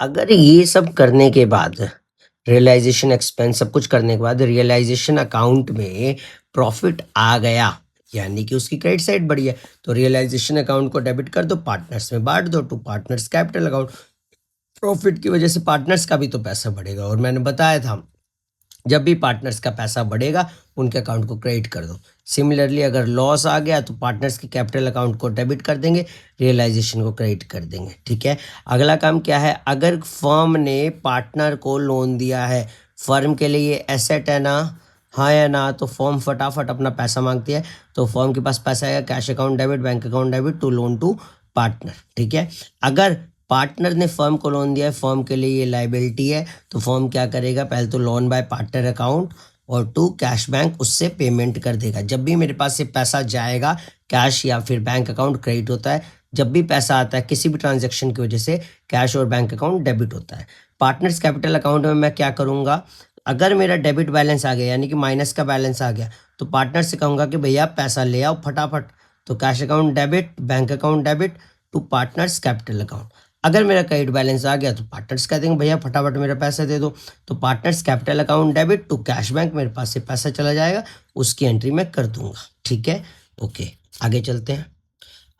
अगर ये सब करने के बाद रियलाइजेशन एक्सपेंस सब कुछ करने के बाद रियलाइजेशन अकाउंट में प्रॉफिट आ गया, यानी कि उसकी क्रेडिट साइड बढ़ी है, तो रियलाइजेशन अकाउंट को डेबिट कर दो, पार्टनर्स में बांट दो to partners capital account. Profit की वजह से पार्टनर्स का भी तो पैसा बढ़ेगा, और मैंने बताया था जब भी पार्टनर्स का पैसा बढ़ेगा उनके अकाउंट को क्रेडिट कर दो। सिमिलरली अगर लॉस आ गया तो पार्टनर्स के कैपिटल अकाउंट को डेबिट कर देंगे, रियलाइजेशन को क्रेडिट कर देंगे। ठीक है, अगला काम क्या है, अगर फर्म ने पार्टनर को लोन दिया है, फर्म के लिए ये एसेट है ना, हाँ या ना, तो फर्म फटाफट अपना पैसा मांगती है, तो फर्म के पास पैसा आएगा, cash account debit, bank account debit to loan to partner. ठीक है, अगर पार्टनर ने फर्म को लोन दिया है, फर्म के लिए ये लाइबिलिटी है, तो फर्म क्या करेगा, पहले तो लोन बाय पार्टनर अकाउंट और टू कैश बैंक उससे पेमेंट कर देगा। जब भी मेरे पास से पैसा जाएगा, कैश या फिर बैंक अकाउंट क्रेडिट होता है, जब भी पैसा आता है किसी भी ट्रांजेक्शन की वजह से कैश और बैंक अकाउंट डेबिट होता है। पार्टनर्स कैपिटल अकाउंट में मैं क्या करूंगा, अगर मेरा डेबिट बैलेंस आ गया यानी कि माइनस का बैलेंस आ गया, तो पार्टनर से कहूंगा कि भैया पैसा ले आओ फटाफट, तो cash account debit, bank account debit to partners capital account. अगर मेरा क्रेडिट बैलेंस आ गया तो पार्टनर्स कह देंगे भैया फटाफट मेरा पैसा दे दो, तो partners capital account debit to cash bank, मेरे पास से पैसा चला जाएगा, उसकी एंट्री मैं कर दूंगा। ठीक है, ओके, आगे चलते हैं।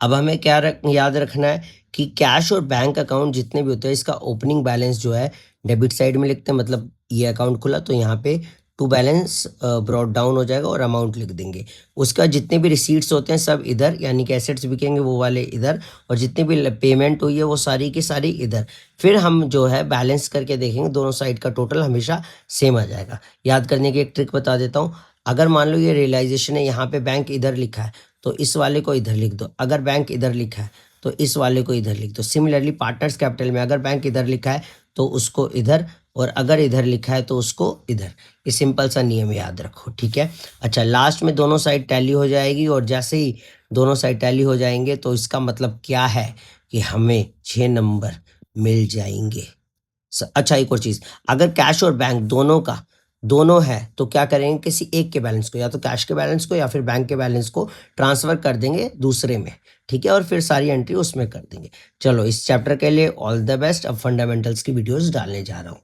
अब हमें क्या याद रखना है कि कैश और बैंक अकाउंट जितने भी होते हैं, इसका ओपनिंग बैलेंस जो है डेबिट साइड में लिखते हैं, मतलब ये अकाउंट खुला तो यहाँ पे टू बैलेंस ब्रॉट डाउन हो जाएगा और अमाउंट लिख देंगे। उसका जितने भी रिसीट्स होते हैं सब इधर, यानी कि एसेट्स बिकेंगे वो वाले इधर, और जितनी भी पेमेंट हुई है वो सारी की सारी इधर। फिर हम जो है बैलेंस करके देखेंगे, दोनों साइड का टोटल हमेशा सेम आ जाएगा। याद करने की एक ट्रिक बता देता हूँ, अगर मान लो ये रियलाइजेशन है, यहाँ पे बैंक इधर लिखा है तो इस वाले को इधर लिख दो, अगर बैंक इधर लिखा है तो इस वाले को इधर लिख दो। सिमिलरली पार्टनर्स कैपिटल में अगर बैंक इधर लिखा है तो उसको इधर, और अगर इधर लिखा है तो उसको इधर। ये सिंपल सा नियम याद रखो। ठीक है, अच्छा, लास्ट में दोनों साइड टैली हो जाएगी, और जैसे ही दोनों साइड टैली हो जाएंगे तो इसका मतलब क्या है कि हमें 6 नंबर मिल जाएंगे। अच्छा, एक और चीज, अगर कैश और बैंक दोनों है तो क्या करेंगे, किसी एक के बैलेंस को, या तो कैश के बैलेंस को या फिर बैंक के बैलेंस को ट्रांसफर कर देंगे दूसरे में। ठीक है, और फिर सारी एंट्री उसमें कर देंगे। चलो, इस चैप्टर के लिए ऑल द बेस्ट। अब फंडामेंटल्स की वीडियोस डालने जा रहा हूँ।